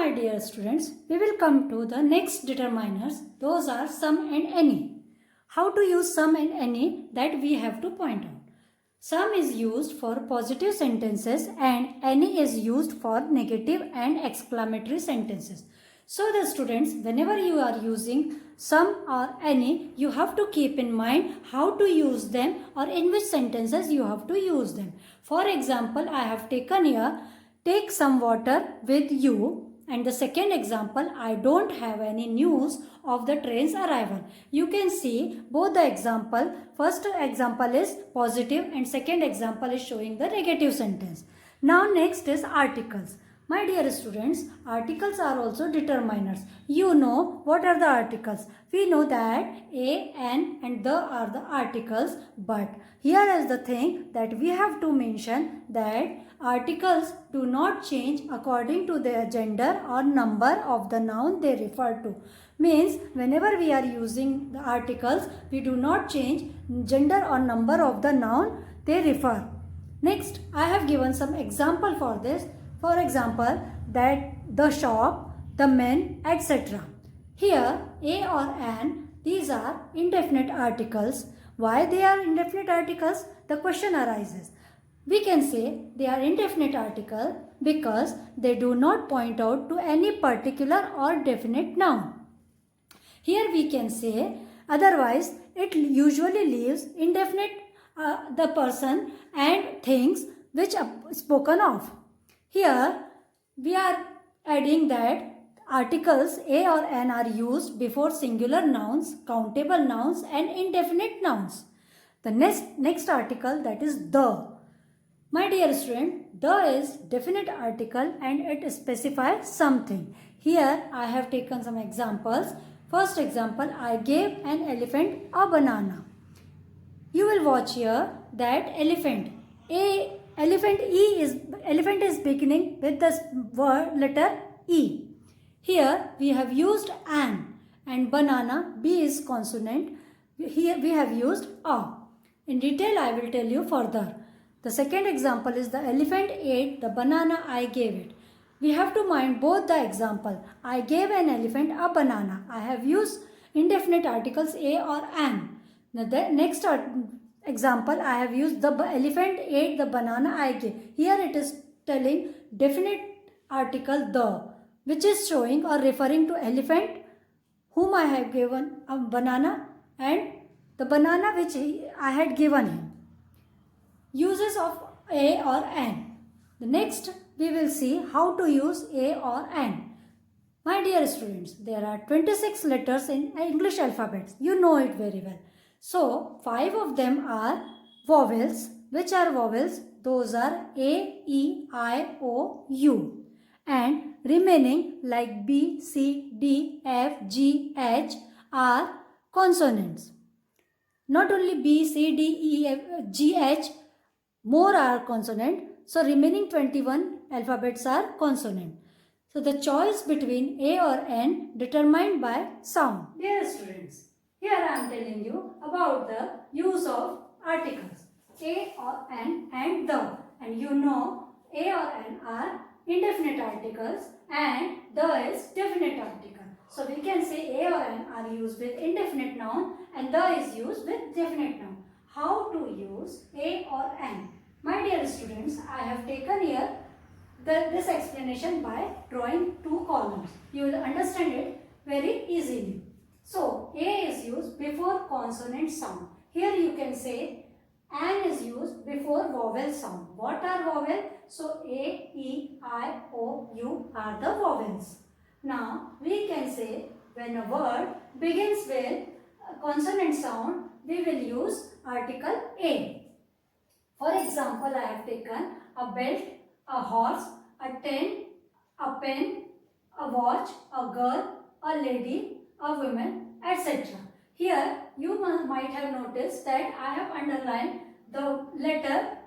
my dear students, we will come to the next determiners. Those are sum and any. How to use sum and any, that we have to point out. Sum is used for positive sentences and any is used for negative and exclamatory sentences. So the students, whenever you are using sum or any, you have to keep in mind how to use them or in which sentences you have to use them. For example, I have taken here, take some water with you, and the second example, I don't have any news of the train's arrival. You can see both the example. First example is positive and second example is showing the negative sentence. Now next is articles. My dear students, articles are also determiners. You know what are the articles. We know that a, an and the are the articles, but here is the thing that we have to mention that articles do not change according to their gender or number of the noun they refer to. Means whenever we are using the articles, we do not change gender or number of the noun they refer. Next, I have given some example for this. For example, that the shop, the men, etc. Here, a or an, these are indefinite articles. Why they are indefinite articles? The question arises. We can say they are indefinite article because they do not point out to any particular or definite noun. Here we can say, otherwise it usually leaves indefinite the person and things which are spoken of. Here we are adding that articles a or an are used before singular nouns, countable nouns and indefinite nouns. The next article, that is the. My dear student, the is definite article and it specifies something. Here I have taken some examples. First example, I gave an elephant a banana. You will watch here that elephant. Elephant is beginning with the word letter E. Here we have used an, and banana, B is consonant. Here we have used a. In detail I will tell you further. The second example is the elephant ate the banana I gave it. We have to mind both the example. I gave an elephant a banana. I have used indefinite articles a or an. Now the next example, I have used the elephant ate the banana I gave. Here it is telling definite article the, which is showing or referring to elephant whom I have given a banana and the banana which I had given him. Uses of a or an. The next we will see how to use a or an. My dear students, there are 26 letters in English alphabet. You know it very well. So, 5 of them are vowels. Which are vowels? Those are A, E, I, O, U. And remaining like B, C, D, F, G, H are consonants. Not only B, C, D, E, F, G, H, more are consonant. So, remaining 21 alphabets are consonant. So, the choice between A or N determined by sound. Dear students, here I am telling you about the use of articles a or an and the. And you know a or an are indefinite articles and the is definite article. So we can say a or an are used with indefinite noun and the is used with definite noun. How to use a or an? My dear students, I have taken here this explanation by drawing 2 columns. You will understand it very easily. So, A is used before consonant sound. Here you can say an is used before vowel sound. What are vowel? So, A, E, I, O, U are the vowels. Now, we can say when a word begins with a consonant sound, we will use article A. For example, I have taken a belt, a horse, a tent, a pen, a watch, a girl, a lady, a woman, etc. Here you might have noticed that I have underlined the letter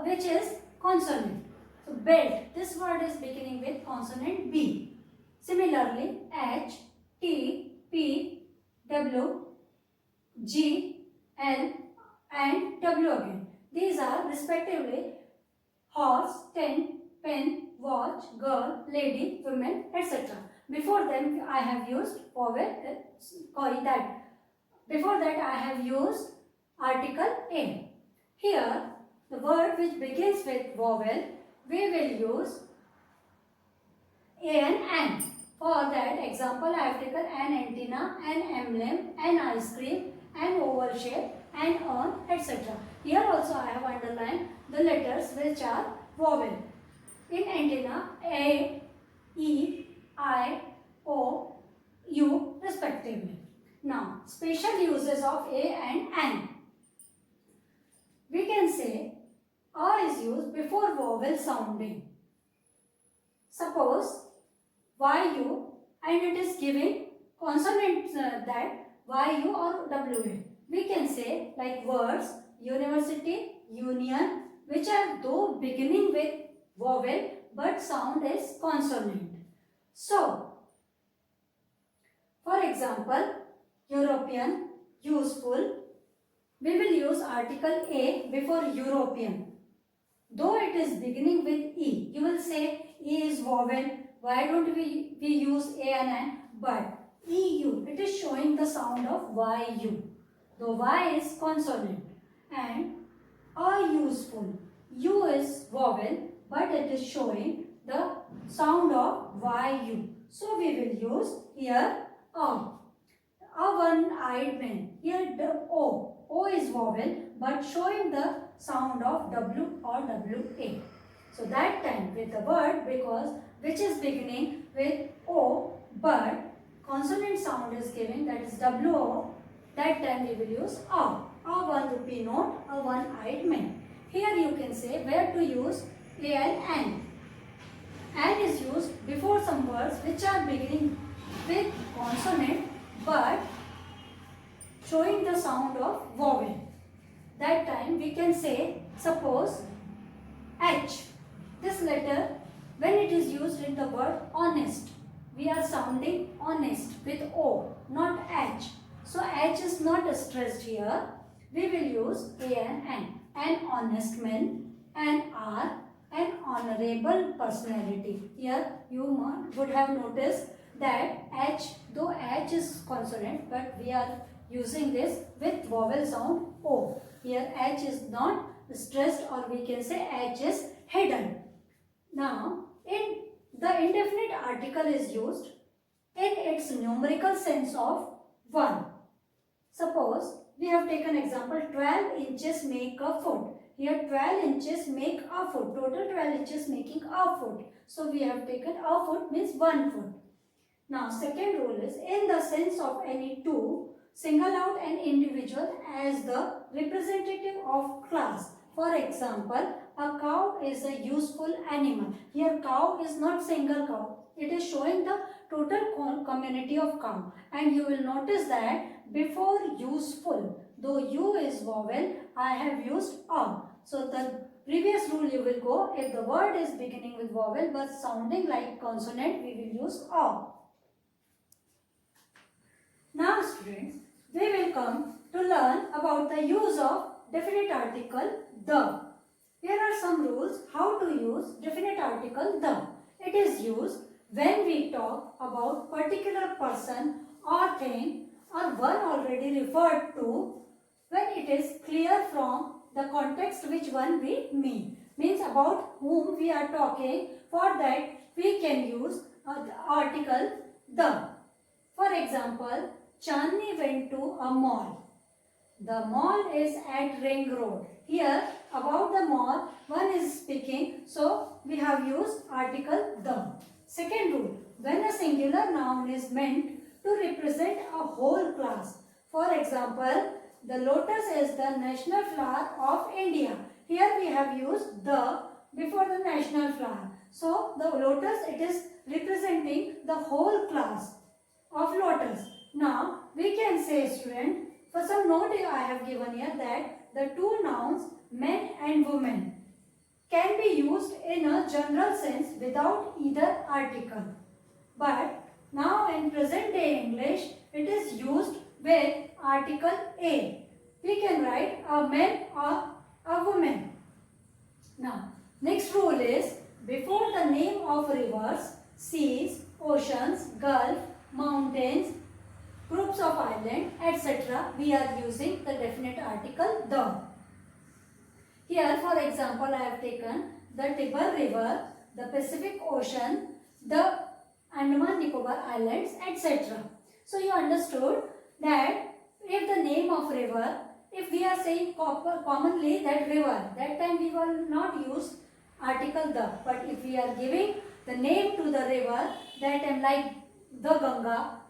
which is consonant. So belt, this word is beginning with consonant B. Similarly, H, T, P, W, G, L and W again. These are respectively horse, tent, pen, watch, watch, girl, lady, women, etc. Before them I have used vowel, before that I have used article a. Here the word which begins with vowel, we will use an and. For that example I have taken an antenna, an emblem, an ice cream, an oval shape, an urn, etc. Here also I have underlined the letters which are vowel. In antenna, A, E, I, O, U respectively. Now, special uses of A and an. We can say A is used before vowel sounding. Suppose YU and it is giving consonants that YU or WA. We can say like words university, union, which are though beginning with vowel but sound is consonant. So, for example, European, useful, we will use article A before European. Though it is beginning with E, you will say E is vowel. Why don't we use A and N? But EU, it is showing the sound of YU. The Y is consonant and useful. U is vowel but it is showing the sound of YU. So we will use here A one-eyed man. Here the O. O is vowel but showing the sound of W or WA. So that time with the word because which is beginning with O but consonant sound is giving, that is WO, that time we will use A. A 1 rupee note, a one-eyed man. Here you can say where to use A and N. N is used before some words which are beginning with consonant but showing the sound of vowel. That time we can say, suppose H. This letter, when it is used in the word honest, we are sounding honest with O, not H. So H is not stressed here. We will use A and N. An honest man, an R, an honorable personality. Here you would have noticed that H, though H is consonant, but we are using this with vowel sound O. Here H is not stressed, or we can say H is hidden. Now, in the indefinite article is used in its numerical sense of 1. Suppose we have taken example 12 inches make a foot. Here 12 inches make a foot. Total 12 inches making a foot. So we have taken a foot means 1 foot. Now second rule is in the sense of any two, single out an individual as the representative of class. For example, a cow is a useful animal. Here cow is not single cow. It is showing the total community of cow. And you will notice that before useful, though U is vowel, I have used A. So the previous rule you will go, if the word is beginning with vowel but sounding like consonant, we will use A. Now students, we will come to learn about the use of definite article the. Here are some rules how to use definite article the. It is used when we talk about particular person or thing or one already referred to, when it is clear from the context which one we mean. Means about whom we are talking. For that we can use the article the. For example, Chandni went to a mall. The mall is at Ring Road. Here about the mall one is speaking, so we have used article the. Second rule, when a singular noun is meant to represent a whole class. For example, the lotus is the national flower of India. Here we have used the before the national flower. So the lotus, it is representing the whole class of lotus. Now we can say, student, for some note I have given here that the two nouns men and women can be used in a general sense without either article. But now in present day English, it is used with article A. We can write a man or a woman. Now, next rule is before the name name of rivers, seas, oceans, gulf, mountains, groups of islands, etc., we are using the definite article the. Here, for example, I have taken the Tiber River, the Pacific Ocean, the Andaman Nicobar Islands, etc. So, you understood that if the name of river, if we are saying commonly that river, that time we will not use article the. But if we are giving the name to the river, that time like the Ganga,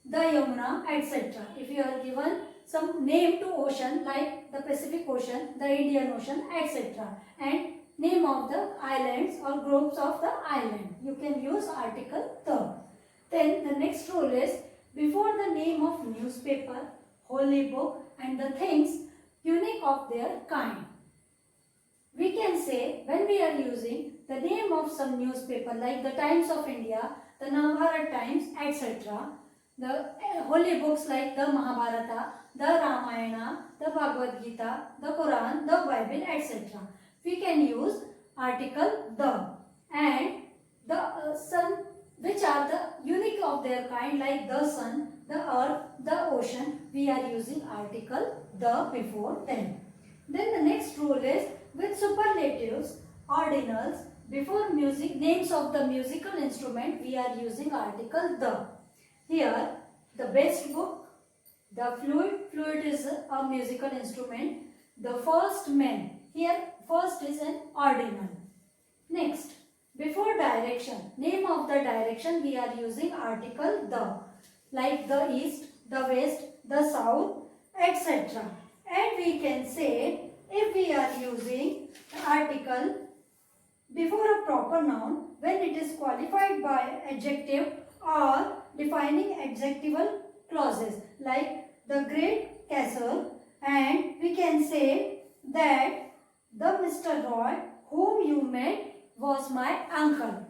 the Yamuna, etc. If you are given some name to ocean like the Pacific Ocean, the Indian Ocean, etc. and name of the islands or groups of the island, you can use article the. Then the next rule is before the name of newspaper, holy book and the things unique of their kind. We can say when we are using the name of some newspaper like the Times of India, the Navbharat Times, etc. The holy books like the Mahabharata, the Ramayana, the Bhagavad Gita, the Quran, the Bible, etc. We can use article the. And the sun, which are the unique of their kind like the sun, the earth, the ocean, we are using article the before them. Then the next rule is with superlatives, ordinals, before music, names of the musical instrument, we are using article the. Here, the best book, the flute is a musical instrument, the first man, here first is an ordinal. Next, before direction, name of the direction, we are using article the, like the east, the west, the south, etc. And we can say, if we are using the article before a proper noun, when it is qualified by adjective or defining adjectival clauses like the great castle, and we can say that the Mr. Roy whom you met was my uncle.